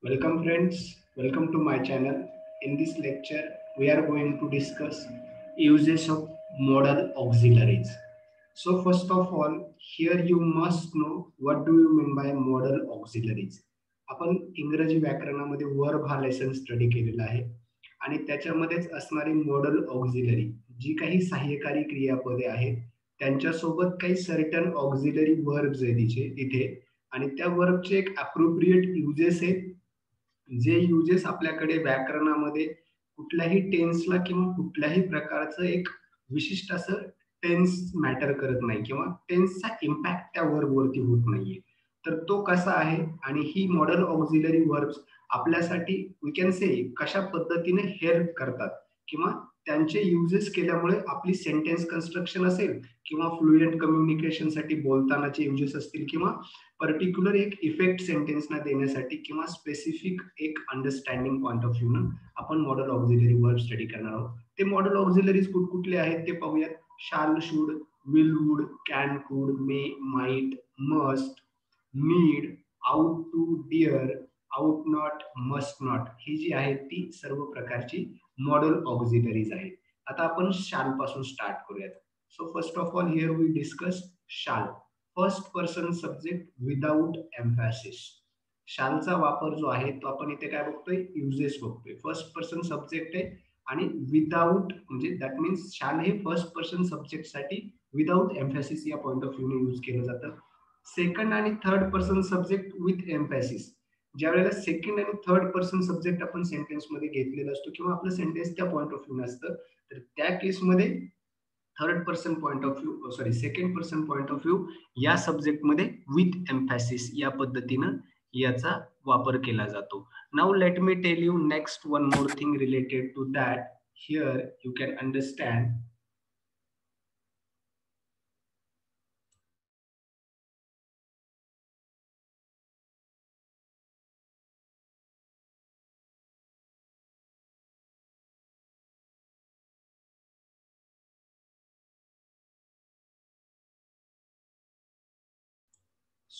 Welcome friends, welcome to my channel. In this lecture, we are going to discuss uses of modal auxiliaries. So first of all, here you must know what do you mean by modal auxiliaries. आपण इंग्रजी व्याकरणामध्ये verb हा lesson study केलेला आहे आणि त्याच्यामध्येच असणारी modal auxiliary जी काही सहाय्यकारी क्रियापदे आहेत त्यांच्यासोबत काही सर्टन ऑक्झिलरी वर्ब्स आहेत तिथे आणि त्या वर्बचे एक अप्रोप्रिएट युजेस आहेत जे युजेस आपल्याकडे व्याकरणामध्ये कुठल्याही टेन्सला किंवा कुठल्याही प्रकारचं एक विशिष्ट असं टेन्स मॅटर करत नाही किंवा टेन्सचा इम्पॅक्ट त्या वर्बवरती होत नाहीये. तर तो कसा आहे आणि ही मॉडल ऑक्झिलरी वर्ब्स आपल्यासाठी वी कॅन से कशा पद्धतीने हेल्प करतात किंवा त्यांचे युजेस केल्यामुळे आपली सेंटेन्स कन्स्ट्रक्शन असेल किंवा फ्लुएंट कम्युनिकेशनसाठी बोलतानाचे युजेस असतील किंवा पर्टिक्युलर एक इफेक्ट सेंटेन्सना देण्यासाठी किंवा स्पेसिफिक एक अंडरस्टँडिंग पॉइंट ऑफ व्ह्यू आपण मॉडल ऑक्झिलरी वर्ब स्टडी करणार आहोत. ते मॉडल ऑक्झिलरीज कुठकुठले आहेत ते पाहूयात. शाल, should, will, would, can, could, may, might, must, need, ought to, dare, ought not, must not ही जी आहेत ती सर्व प्रकारची मॉडल ऑक्झिलरीज आहेत. आता आपण शाल पासून स्टार्ट करूयात. So first of all here we discuss shall. First person subject without emphasis. शालचा वापर जो आहे तो आपण इथे काय बघतोय, युजेस बघतोय. फर्स्ट पर्सन सब्जेक्ट आहे आणि विदाउट म्हणजे दॅट मीन्स शाल हे फर्स्ट पर्सन सब्जेक्ट साठी विदाउट एम्फॅसिस या पॉइंट ऑफ व्ह्यूने यूज केलं जातं. सेकंड आणि थर्ड पर्सन सब्जेक्ट विथ एम्फॅसिस. ज्या वेळेला सेकंड आणि थर्ड पर्सन सब्जेक्ट आपण सेंटेन्स मध्ये घेतलेला असतो किंवा आपलं सेंटेन्स त्या पॉइंट ऑफ व्ह्यू असतं तर त्या केसमध्ये third person point of view second person point of view या सब्जेक्ट मध्ये विथ एम्फॅसिस या पद्धतीनं याचा वापर केला जातो. Now let me tell you next one more thing related to that. Here you can understand.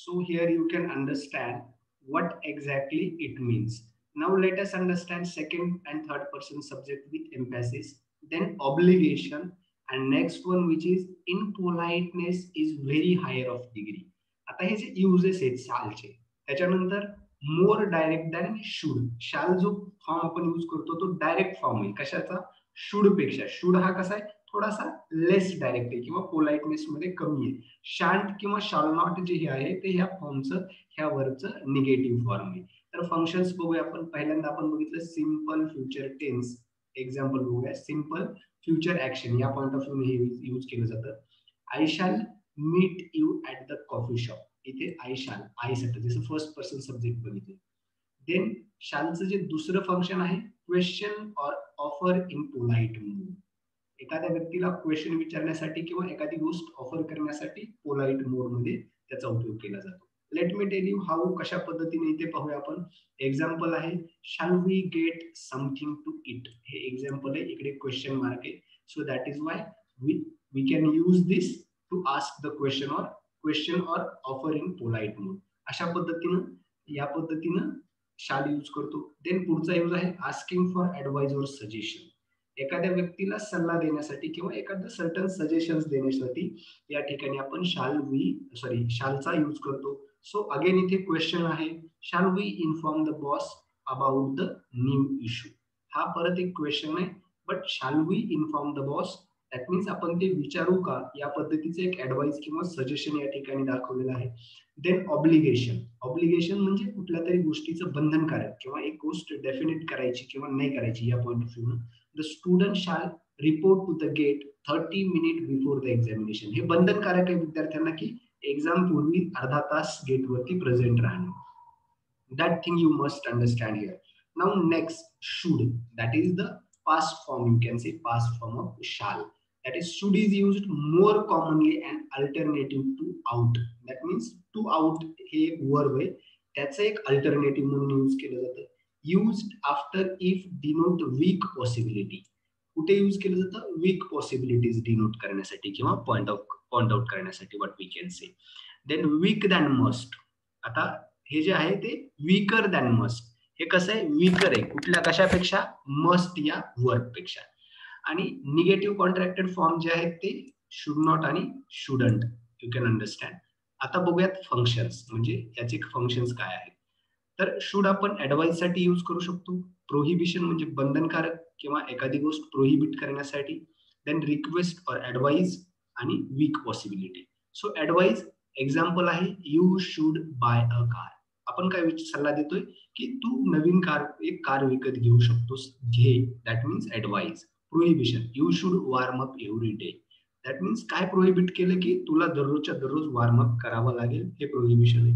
So here you can understand what exactly it means. Now let us understand second and third person subject with emphasis, then obligation, and next one which is impoliteness is very higher of degree. आता हे जे uses आहेत शालचे त्याच्यानंतर मोर direct than should. शाल जो form आपण use करतो तो डायरेक्ट फॉर्म आहे कशाचा, शुड पेक्षा. शुड हा कसा आहे, थोडासा लेस डायरेक्ट आहे किंवा पोलाइटनेस मध्ये कमी आहे. शांट किंवा शाल नॉट जे हे आहे ते ह्या फॉर्मचं ह्या वर्बचं निगेटिव्ह फॉर्म आहे. तर फंक्शन्स बघूया आपण. पहिल्यांदा आपण बघितलं सिंपल फ्युचर टेन्स. एक्झाम्पल बघूया. सिंपल फ्युचर ऍक्शन या पॉइंट ऑफ व्ह्यू हे यूज केलं जातं. I shall meet you at the coffee shop. इथे आय शॅल आयसाठी जसं फर्स्ट पर्सन सब्जेक्ट बघितलं. देन शालचं जे दुसरं फंक्शन आहे question or offer in polite mood. एखाद्या व्यक्तीला क्वेश्चन विचारण्यासाठी किंवा एखादी गोष्ट ऑफर करण्यासाठी पोलाइट मोड मध्ये त्याचा उपयोग केला जातो. Let me tell you how कशा पद्धतीने इथे पाहूया आपण. एक्झाम्पल आहे shall we get something to it. हे एक्झाम्पल आहे, इकडे क्वेश्चन मार्क आहे. So that is why we can use this to ask the question or offer in polite mode. अशा पद्धतीनं या पद्धतीनं शाल यूज करतो. देन पुढचा यूज आहे आस्किंग फॉर ऍडवाइस और सजेशन. एखाद्या व्यक्तीला सल्ला देण्यासाठी किंवा एखादं सर्टन सजेशन्स देण्यासाठी या ठिकाणी आपण शालचा यूज करतो. सो अगेन इथे क्वेश्चन आहे shall we inform the boss about the new issue. हा परत एक क्वेश्चन आहे but shall we inform the boss that means आपण ते विचारू का या पद्धतीचे एक ऍडवाइस किंवा सजेशन या ठिकाणी दाखवलेलं आहे. Then obligation. ऑब्लिगेशन म्हणजे कुठल्या तरी गोष्टीचं बंधनकारक किंवा एक गोष्ट डेफिनेट करायची किंवा नाही करायची या point of view. The student shall report to the gate 30 minute before the examination. हे बंधनकारक आहे विद्यार्थ्यांना की एक्झाम पूर्वी अर्धा तास गेटवरती प्रेझेंट राहणं. That thing you must understand here. Now next should, that is the past form, you can say past form of shall. That is should is used more commonly and alternative to out. That means to out हे verb आहे त्याचं एक alternative म्हणून use केलं जातं. Used after if denote weak possibility. कुठे use केलं जातं, वीक पॉसिबिलिटीज डिनोट करण्यासाठी किंवा पॉइंट आउट करण्यासाठी what we can say. Then weak than must. आता हे जे आहे ते वीकर दॅन मस्ट. हे कसं आहे, वीकर आहे कुठल्या कशापेक्षा, मस्ट या वर्ब पेक्षा. आणि निगेटिव्ह कॉन्ट्रॅक्टेड फॉर्म जे आहेत ते शुड नॉट आणि शुडंट, यू कॅन अंडरस्टँड. आता बघूयात फंक्शन्स, म्हणजे याचे फंक्शन्स काय आहेत. तर शुड आपण ऍडवाइस साठी यूज करू शकतो, प्रोहिबिशन म्हणजे बंधनकारक किंवा एखादी गोष्ट प्रोहिबिट करण्यासाठी, देन रिक्वेस्ट और ऍडवाइस आणि weak possibility. So advice example आहे, you should buy a car. आपण काय सल्ला देतोय की तू नवीन कार, एक कार विकत घेऊ शकतोस, घे, that means advice. Prohibition, you should warm up every day. That means काय प्रोहिबिट केलं की तुला दररोजच्या दररोज वॉर्म अप करावं लागेल, हे प्रोहिबिशन आहे.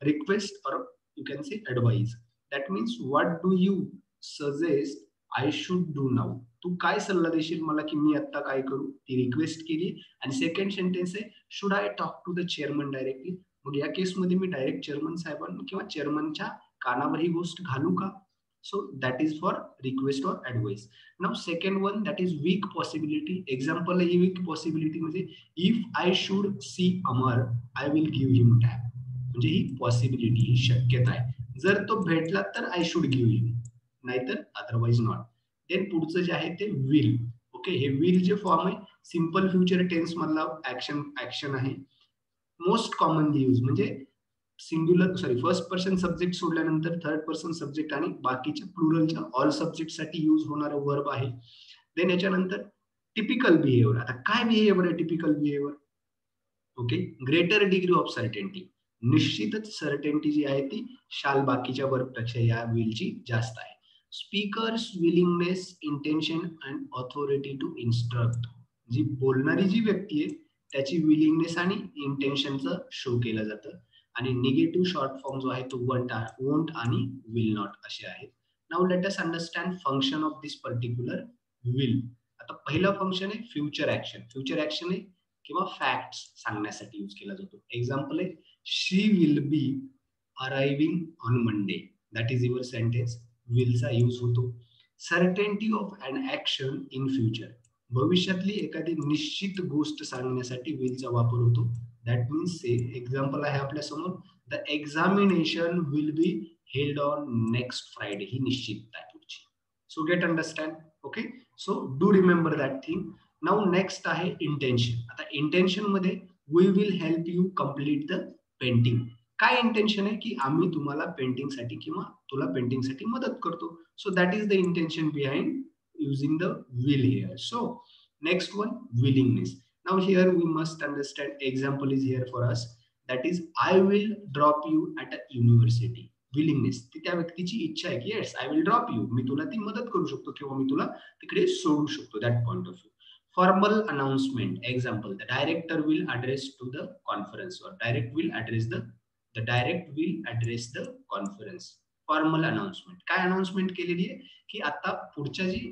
Request or you can say advice, that means what do you suggest I should do now. तू काय सल्ला देशील मला की मी आता काय करू, ती रिक्वेस्ट केली. आणि सेकंड सेंटेन्स आहे, should I talk to the chairman directly. मग या केसमध्ये मी डायरेक्ट चेअरमन साहेबांना किंवा चेअरमनच्या कानावर ही गोष्ट घालू का. So that is for request or advice. Now second one, that is weak possibility. Example आहे weak possibility म्हणजे if I should see Amar, I will give him tab. म्हणजे ही पॉसिबिलिटी, ही शक्यता आहे, जर तो भेटला तर I should give him, नाहीतर otherwise not. देन पुढचं जे आहे ते will. ओके, हे will जे फॉर्म आहे सिंपल फ्युचर टेन्स मधला ऍक्शन आहे. मोस्ट कॉमनली यूज म्हणजे सिंग्युलर फर्स्ट पर्सन सब्जेक्ट सोडल्यानंतर थर्ड पर्सन सब्जेक्ट आणि बाकीच्या प्लुरलच्या ऑल सब्जेक्ट साठी यूज होणारा वर्ब आहे. देन याच्यानंतर टिपिकल बिहेवियर. आता काय बिहेवियर आहे typical behaviour, okay, greater degree of certainty. निश्चितच सर्टेनिटी जी आहे ती शाल बाकीच्या वर्ब पेक्षा या विलची जास्त आहे. Speakers willingness, intention and authority to instruct. जी बोलणारी जी व्यक्ती आहे त्याची विलिंगनेस आणि इंटेन्शनचं शो केलं जातं. आणि निगेटिव्ह शॉर्ट फॉर्म जो आहे तो वोंट आणि विल नॉट असे आहेत. Now let us understand function of this particular will. आता पहिलं फंक्शन आहे फ्युचर ऍक्शन. फ्युचर ऍक्शन आहे किंवा फॅक्ट्स सांगण्यासाठी यूज केला जातो. एक्झाम्पल आहे, she will be arriving on Monday. That is your sentence, विलचा यूज होतो. Certainty of an action in future, भविष्यातली एखादी निश्चित गोष्ट सांगण्यासाठी विलचा वापर होतो. दॅट मीन्स एक्झाम्पल आहे आपल्या समोर, the examination will be held on next Friday. ही निश्चित आहे पुढची. So get understand. Okay, so do remember that thing. Now next आहे इंटेन्शन. आता इंटेन्शन मध्ये we will help you complete the painting. काय इंटेन्शन आहे की आम्ही तुम्हाला पेंटिंग साठी किंवा तुला पेंटिंग साठी मदत करतो. So that is the intention behind using the will here. So next one, willingness. Now here we must understand, example is here for us, that is I will drop you at a university. Willingness, ती त्या व्यक्तीची इच्छा आहे की yes I will drop you, मी तुला ती मदत करू शकतो किंवा मी तुला तिकडे सोडू शकतो. that point of view. Formal announcement, example, the director will address to the conference, or direct will address the conference. Formal announcement, काय अनाउन्समेंट केलेली आहे की आता पुढच्या जी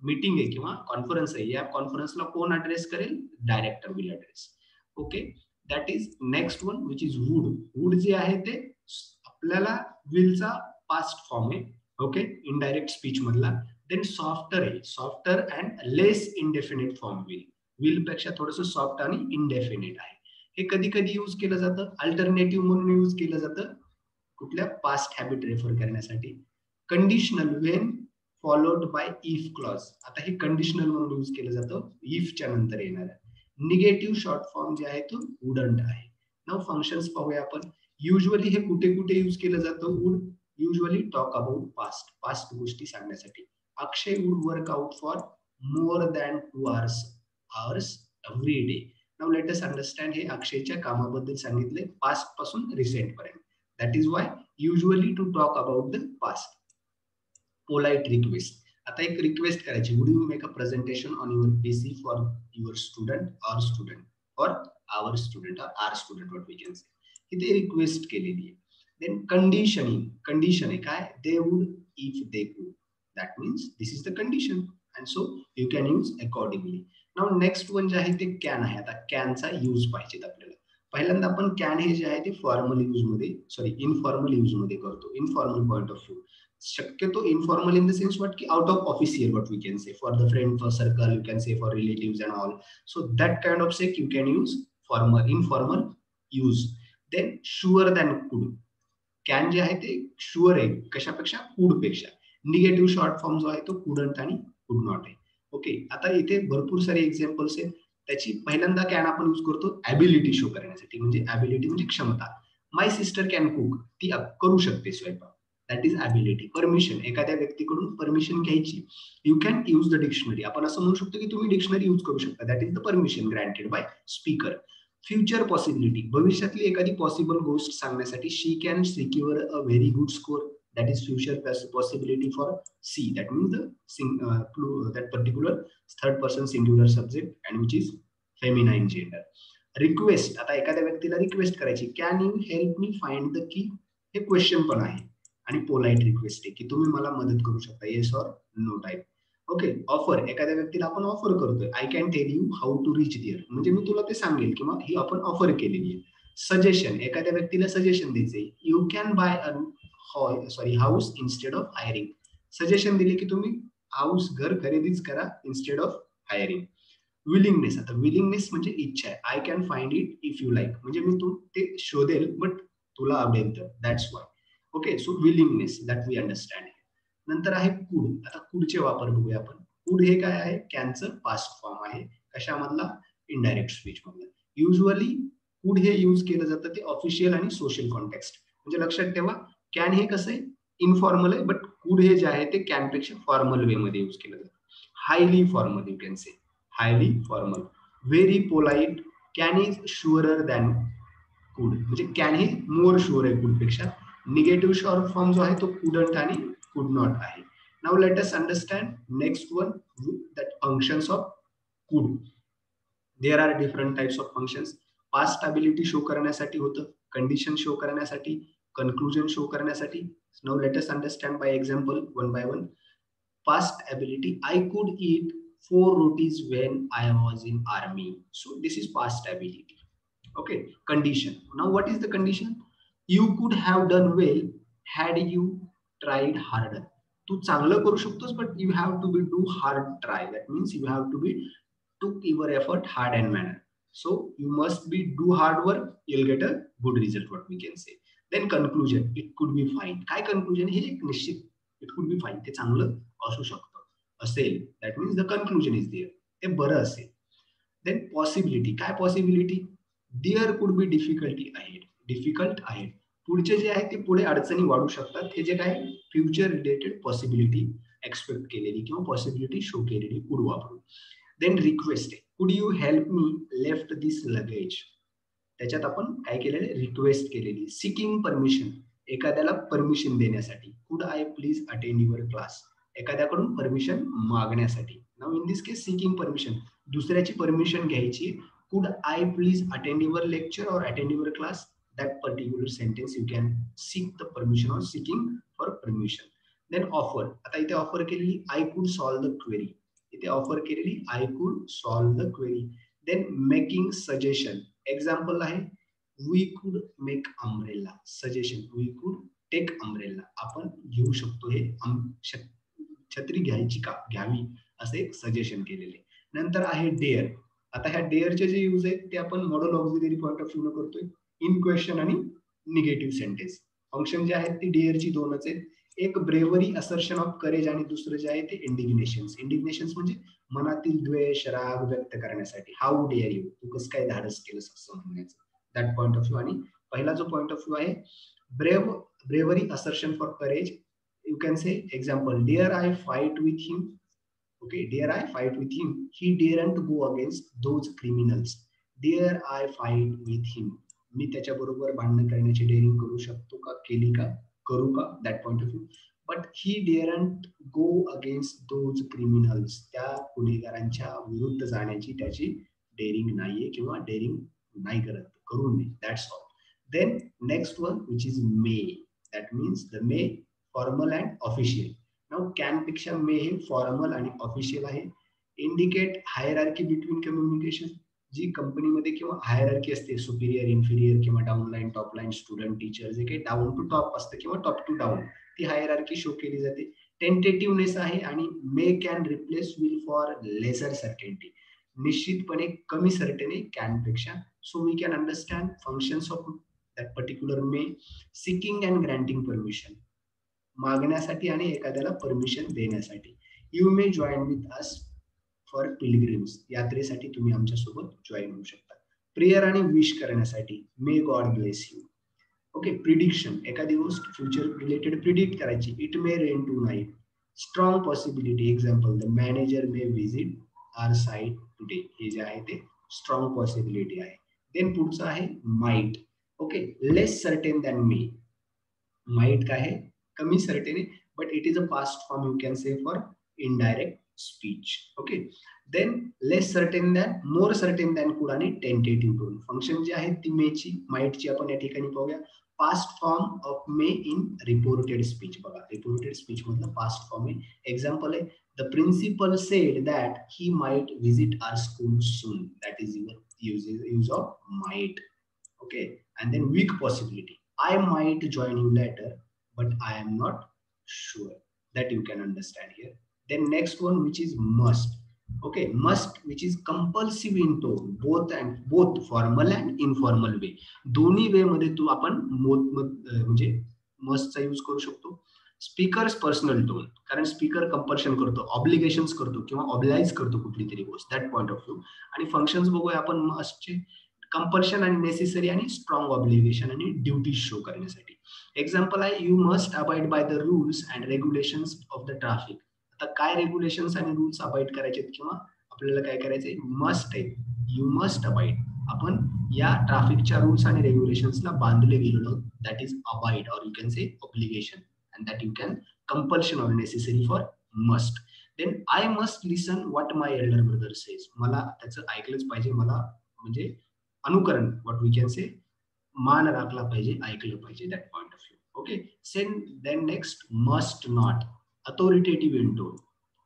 मीटिंग आहे किंवा कॉन्फरन्स आहे, या कॉन्फरन्सला कोण अड्रेस करेल, director will address. Okay, that is next one which is would. Would जे आहे ते आपल्याला विलचा पास्ट फॉर्म आहे. ओके, इनडायरेक्ट स्पीच मधला. देन सॉफ्टर आहे, softer and less indefinite form will. Will पेक्षा थोडंसं सॉफ्ट आणि इंडेफिनिट आहे. हे कधी कधी यूज केलं जातं, अल्टरनेटिव्ह म्हणून यूज केलं जातं कुठल्या पास्ट हॅबिट रेफर करण्यासाठी. Conditional, Wien followed by if clause. आता हे कंडिशनल म्हणून यूज केलं जातं इफच्या नंतर येणार. निगेटिव्ह शॉर्ट फॉर्म जे आहे तो वुडंट आहे. नाउ फंक्शन्स पाहूया आपण. युजली हे कुठे कुठे यूज केलं जातं would, usually talk about past, past गोष्टी सांगण्यासाठी. Akshay would work out for more than 2 hours every day. Now let us understand, हे अक्षयच्या कामाबद्दल सांगितले पास्ट पासून रिसेंट पर्यंत. That is why usually to talk about the past. Polite request. आता एक रिक्वेस्ट करायची, would you make a presentation on your PC for your student or our student or our student, what we can say. इथे request केलेली आहे. Then conditioning, condition आहे काय, they would if they could. That means this is the condition and so you can use accordingly. Now next one जे आहे ते can आहे. आता कॅनचा यूज पाहिजे आपल्याला. पहिल्यांदा आपण कॅन हे जे आहे ते फॉर्मल यूज मध्ये, इनफॉर्मल यूज मध्ये करतो. इनफॉर्मल पॉइंट ऑफ व्ह्यू शक्यतो informal in the sense what की out of official, what we can say for the friend circle, you can say for relatives and all. So that kind of sake you can use formal, informal use. Then sure than could. Can जे आहे ते sure आहे कशापेक्षा, कुड पेक्षा. Negative short form जो आहे तो couldn't आणि कुड नॉट आहे. ओके, आता इथे भरपूर सारे एक्झाम्पल्स आहेत. त्याची पहिल्यांदा कॅन आपण यूज करतो ऍबिलिटी शो करण्यासाठी, म्हणजे ऍबिलिटी म्हणजे क्षमता. माय सिस्टर कॅन कुक, ती करू शकते स्वयंपाक, दॅट इज ऍबिलिटी. परमिशन, एखाद्या व्यक्तीकडून परमिशन घ्यायची, you can use the dictionary, आपण असं म्हणू शकतो की तुम्ही डिक्शनरी यूज करू शकता, that is the permission granted by speaker. Future possibility, भविष्यातली एखादी पॉसिबल गोष्ट सांगण्यासाठी, she can secure a very good score, that is future possibility for see, that means that particular third person singular subject and which is feminine gender. Request, आता एखाद्या व्यक्तीला request करायची, can you help me find the key, हे question पण आहे आणि polite request आहे की तुम्ही मला मदत करू शकता, yes or no type. Okay, offer, एखाद्या व्यक्तीला आपण ऑफर करतोय, I can tell you how to reach there, म्हणजे मी तुला ते सांगेल किंवा ही आपण ऑफर केलेली आहे. सजेशन, एखाद्या व्यक्तीला सजेशन द्यायचंय, you can buy house instead of hiring, suggestion दिले की तुम्ही हाऊस, घर खरेदीच करा इन्स्टेड ऑफ हायरिंग. विलिंगनेस, आता विलिंगनेस म्हणजे इच्छा आहे, I can find it if you like, म्हणजे मी तू ते शोधेल बट तुला आवडेल तर, that's why. Okay, so willingness that we understand. नंतर आहे कुड, आता कुडचे वापर बघूया आपण. कुड हे काय आहे, कॅनचं पास्ट फॉर्म आहे, कशामधला, इनडायरेक्ट स्पीच मधला. युजली कुड हे यूज केलं जातं ते ऑफिशियल आणि सोशल कॉन्टेक्स्ट, म्हणजे लक्षात ठेवा, कॅन हे कसं आहे इनफॉर्मल आहे, बट कुड हे जे आहे ते कॅन पेक्षा फॉर्मल वे मध्ये यूज केलं जातं. Highly formal, you can say highly formal. Very polite, can is surer than could, म्हणजे कॅन हे मोर शुअर आहे कुड पेक्षा. निगेटिव्ह शॉर्ट फॉर्म जो आहे तो कुडंट आणि कुड नॉट आहे. Now let us understand next one, that functions of could. There are different types of functions. Past ability show करण्यासाठी होतं, कंडिशन शो करण्यासाठी, कन्क्लुजन शो करण्यासाठी. Now let us understand by example one by one. Past ability, I could eat 4 rotis when I was in army, so this is past ability. Okay, condition, now what is the condition? You could have done well had you tried harder. तू चांगलं करू शकतोस but you have to be do hard try, that means you have to be took your effort hard and manner, so you must be do hard work, you'll get a good result, what we can say. Then conclusion, it could be fine. काय conclusion, हे एक निश्चित, it could be fine, ते चांगलं असू शकतं असेल, that means the conclusion is there, ते बरं असेल. देन पॉसिबिलिटी, काय possibility, there could be difficulty आहे, डिफिकल्ट आहे, पुढचे जे आहे ते पुढे अडचणी वाढू शकतात, हे जे काय फ्युचर रिलेटेड पॉसिबिलिटी एक्सपेक्ट केलेली किंवा पॉसिबिलिटी शो केलेली कुड वापरून. देन रिक्वेस्ट आहे, कुड you help me left this luggage, त्याच्यात आपण काय केलेलं, रिक्वेस्ट केलेली. सिकिंग परमिशन, एखाद्याला परमिशन देण्यासाठी, could I please attend your class, एखाद्याकडून परमिशन मागण्यासाठी. Now in this case seeking permission, दुसऱ्याची परमिशन घ्यायची, could I please attend your lecture or attend your class, that particular sentence you can seek the permission or seeking for permission. Then offer, आता इथे offer केलेली, I could solve the query, इथे offer केलेली I could solve the query. Then making suggestion, example आहे, we could make umbrella, suggestion, we could take umbrella, आपण घेऊ शकतो हे छत्री घ्यायची का, घ्यावी, असे एक सजेशन केलेले. नंतर आहे डेअर, आता ह्या डेअरचे जे यूज आहेत ते आपण modal auxiliary point of view करतोय, इन क्वेश्चन आणि निगेटिव्ह सेंटेन्स. फंक्शन जे आहेत ती डेअरची दोनच आहेत, एक ब्रेवरी असर्शन ऑफ करेज आणि दुसरं जे आहे ते इंडिग्नेशन्स. इंडिग्नेशन्स म्हणजे मनातील द्वेष राग व्यक्त करण्यासाठी, हाऊ डेअर यू, तू कसं काय धाडस केलंस असं म्हणण्याचं, दॅट पॉइंट ऑफ व्ह्यू. आणि पहिला जो पॉइंट ऑफ व्ह्यू आहे bravery assertion for courage, you can say example, dare I fight with him, okay, dare I fight with him, he daren't go against those criminals, dare I fight with him, मी त्याच्या बरोबर भांडण करण्याची daring करू शकतो का, केली का, करू का, that point of view. But he daren't go against those criminals, त्या गुन्हेगारांच्या विरुद्ध जाण्याची त्याची डेअरिंग नाहीये किंवा डेअरिंग नाही करत, करू नये, that's all. Then next one which is may, that means the may formal and official. Now can पेक्षा मे हे फॉर्मल आणि ऑफिशियल आहे. इंडिकेट हायरार्की बिटवीन कम्युनिकेशन, जी कंपनीमध्ये किंवा हायरार्की असते, सुपिरियर इन्फिरियर किंवा डाऊनलाईन टॉपलाईन स्टुडंट टीचर, जे काही डाऊन टू टॉप असतं किंवा टॉप टू डाऊन, ती हायरार्की शो केली जाते. टेंटेटिव्हनेस आहे आणि may can replace will for lesser certainty, निश्चितपणे कमी सर्टेन आहे कॅन पेक्षा. So we can understand functions of that particular may. Seeking and granting permission, मागण्यासाठी आणि एखाद्याला परमिशन देण्यासाठी. You may join with us for pilgrims, यात्रेसाठी तुम्ही आमच्यासोबत जॉईन होऊ शकता. प्रेयर आणि विश करण्यासाठी, may God bless you. Okay. Prediction, एखादी गोष्ट फ्युचर रिलेटेड प्रिडिक्ट करायची, it may rain tonight. Strong possibility, example the manager may visit our site today, हे जे आहे ते स्ट्रॉंग पॉसिबिलिटी आहे. देन पुढचं आहे माइट. ओके. लेस सर्टेन दॅन मे, माइट काय आहे, कमी सर्टेन आहे, but it is a past form you can say for indirect speech. Okay. Than less certain than, more certain than कुड आणि टेंटेटिव्ह टोन. फंक्शन जी आहे ती मेची, माइटची आपण या ठिकाणी पाहूया. Past form of may in reported speech, बघा रिपोर्टेड स्पीच मधलं पास्ट फॉर्म आहे. एक्झाम्पल आहे, the principal said that he might visit our school soon, that is your use of might. Okay. And then weak possibility, I might join you later, but I am not sure. That you can understand here. Then next one, which is must. Okay, must, which is compulsive in tone, both formal and informal way. दोन्ही वे मध्ये तू आपण म्हणजे must चा use करू शकतो. Speakers personal tone, कारण speaker compulsion करतो, obligations करतो किंवा ऑब्लाइज करतो कुठली तरी गोष्ट, दॅट पॉइंट ऑफ व्ह्यू. आणि फंक्शन्स बघूया आपण मस्टचे, कंपल्शन आणि नेसेसरी आणि स्ट्रॉंग ऑब्लिगेशन आणि ड्युटीज शो करण्यासाठी. एक्झाम्पल आहे, you must abide by the rules and regulations of the traffic. आता काय रेग्युलेशन्स आणि रूल्स अबाइड करायचे किंवा आपल्याला काय करायचंय, मस्ट आहे, यू मस्ट अबाइड. आपण या ट्रॅफिकच्या रूल्स आणि रेग्युलेशन्सला बांधले गेलेलो, दॅट इज अबाइड, और you can say obligation, and that you can compulsion or necessary for must. Then I must listen what my elder brother says, मला त्याचं ऐकलंच पाहिजे, मला म्हणजे अनुकरण, व्हॉट वी कॅन से, मान राखला पाहिजे, ऐकलं पाहिजे, that point of view. Okay. Then next, must not, authoritative in tone,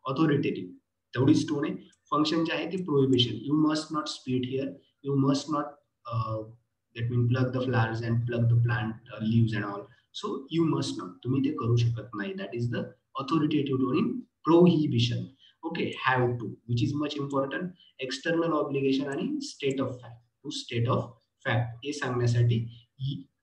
authoritative तेवढीच टोन आहे. फंक्शन जे आहे ते prohibition, you must not spit here, you must not that mean pluck the flowers and pluck the plant leaves and all, so you must not, तुम्ही ते करू शकत नाही, that is the authoritative tone in prohibition. Okay. Have to, which is much important, external obligation आणि state of fact, to state of fact हे सांगण्यासाठी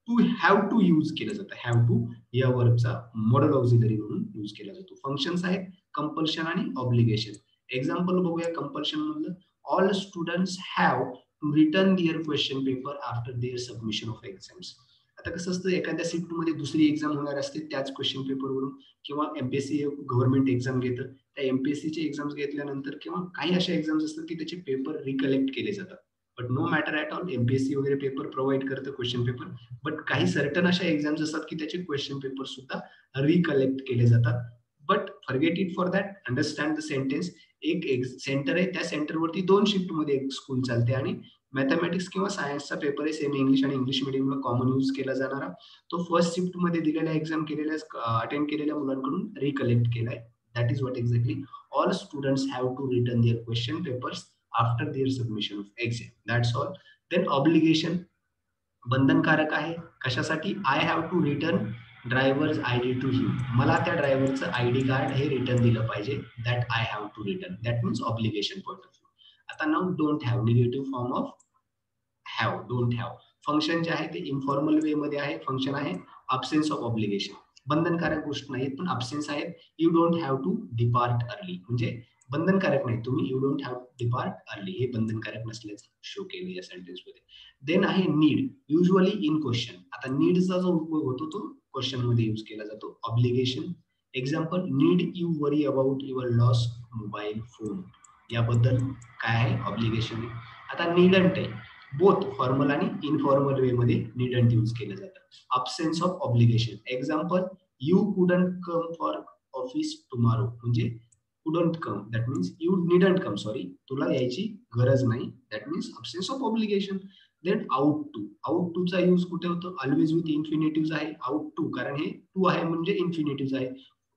to have to use केलं जातं. हॅव टू या वर्बचा मॉडल ऑक्झिलरी म्हणून use केला जातो. फंक्शन्स आहेत कंपल्शन आणि ऑब्लिगेशन. एक्झाम्पल बघूया कंपल्शन मधलं, all students have to return their question paper after their submission of exams. आता कसं असतं, एखाद्या शिफ्ट मध्ये दुसरी एक्झाम होणार असते त्याच क्वेश्चन पेपरवरून, किंवा एमपीएससी गव्हर्नमेंट एक्झाम घेतं, त्या एमपीएससीचे एक्झाम्स घेतल्यानंतर किंवा काही अशा एक्झाम्स असतात की त्याचे पेपर रिकलेक्ट केले जातात. But no matter at all, MPSC वगैरे पेपर प्रोव्हाइड करतं क्वेश्चन पेपर, बट काही सर्टन अशा एक्झाम्स असतात की त्याचे क्वेश्चन पेपर सुद्धा रिकलेक्ट केले जातात. But forget it for that, understand the sentence. एक सेंटर आहे, त्या सेंटरवरती 2 शिफ्टमध्ये एक स्कूल चालते, आणि मॅथमॅटिक्स किंवा सायन्सचा पेपर आहे, सेमी इंग्लिश आणि इंग्लिश मिडियमला कॉमन यूज केला जाणारा, तो फर्स्ट शिफ्टमध्ये दिलेल्या एक्झाम केलेल्या अटेंड केलेल्या मुलांकडून रिकलेक्ट केलाय. That is what exactly all students have to return their question papers after their submission of exam. That's all. Then obligation, बंधनकारक आहे, कशासाठी, I have to return driver's ID to him, मला त्या ड्रायव्हरचं ID card हे return दिलं पाहिजे, that I have to return, that means obligation point of view. आता now don't have, negative form of have, don't have. Function जे आहे ते इन्फॉर्मल वे मध्ये आहे. फंक्शन आहे अब्सेन्स ऑफ ऑब्लिगेशन, बंधनकारक गोष्ट नाही पण अब्सेन्स आहेत. You don't have to depart early, म्हणजे बंधनकारक नाही, तुम्ही you don't have to depart early हे बंधनकारक नसल्याचं शो केले या सेंटेन्स मध्ये. देन आहे नीड, युजली इन क्वेश्चन. आता नीडचा जो उपयोग होतो तो क्वेश्चन मध्ये यूज केला जातो. Obligation, example, need you worry about your loss mobile phone, याबद्दल काय आहे, ऑब्लिगेशन आहे. आता नीडंट आहे, बोथ फॉर्मल आणि इनफॉर्मल वे मध्ये नीडंट यूज केलं जातं. Absence of obligation, example, you couldn't come for office tomorrow, म्हणजे couldn't come, that means you needn't come, sorry तुला यायची गरज नाही, that means absence of obligation. Then ought to, ought to चा use कुठे होतो, ऑलवेज विथ इन्फिनिटिव्ह आहे out to, कारण हे टू आहे म्हणजे इन्फिनिटिव्ह आहे,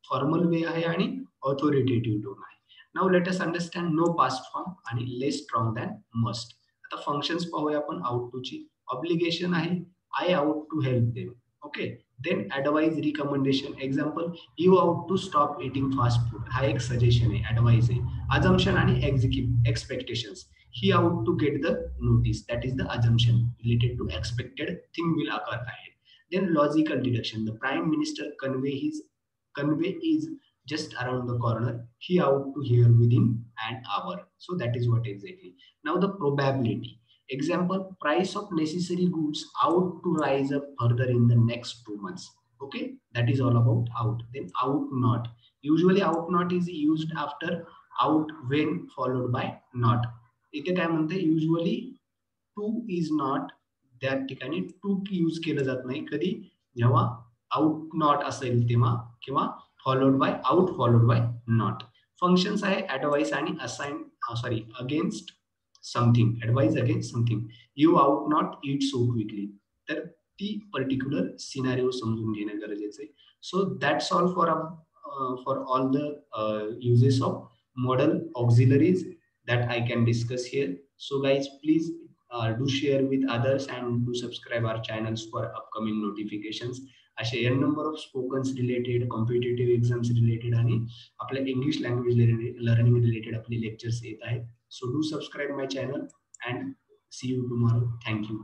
फॉर्मल वे आहे आणि ऑथोरिटेटिव्ह टोन आहे. Now let us understand no past form आणि लेस स्ट्रॉंग दॅन मस्ट. आता फंक्शन्स पाहूया आपण आउट टू ची. ऑब्लिगेशन आहे, I ought to help them. Okay. Then advise, recommendation, example, you ought to stop eating fast food, हा एक suggestion आहे, advise आहे. अजम्पशन आणि execute, expectations, he out to get the notice. That is the assumption related to expected thing will occur ahead. Then logical deduction. The prime minister convey is just around the corner. He out to here within an hour. So that is what exactly. Now the probability. Example, price of necessary goods out to rise up further in the next 2 months. Okay, that is all about out. Then out not. Usually out not is used after out when followed by not. इथे काय म्हणते usually to is not त्या ठिकाणी to use केलं जात नाही कधी जेव्हा out not असेल तेव्हा किंवा followed by out followed by not. Functions आहे advice आणि assign sorry against something, advice against something. You out not eat so quickly. तर ती पर्टिक्युलर सिनारिओ समजून घेणं गरजेचं आहे. So that's all for all the uses of modal auxiliaries that I can discuss here. So guys, please do share with others and do subscribe our channels for upcoming notifications. असे n number of spokens related, competitive exams related आणि आपल्या English language learning related आपले lectures येत आहेत. So do subscribe my channel and see you tomorrow. Thank you.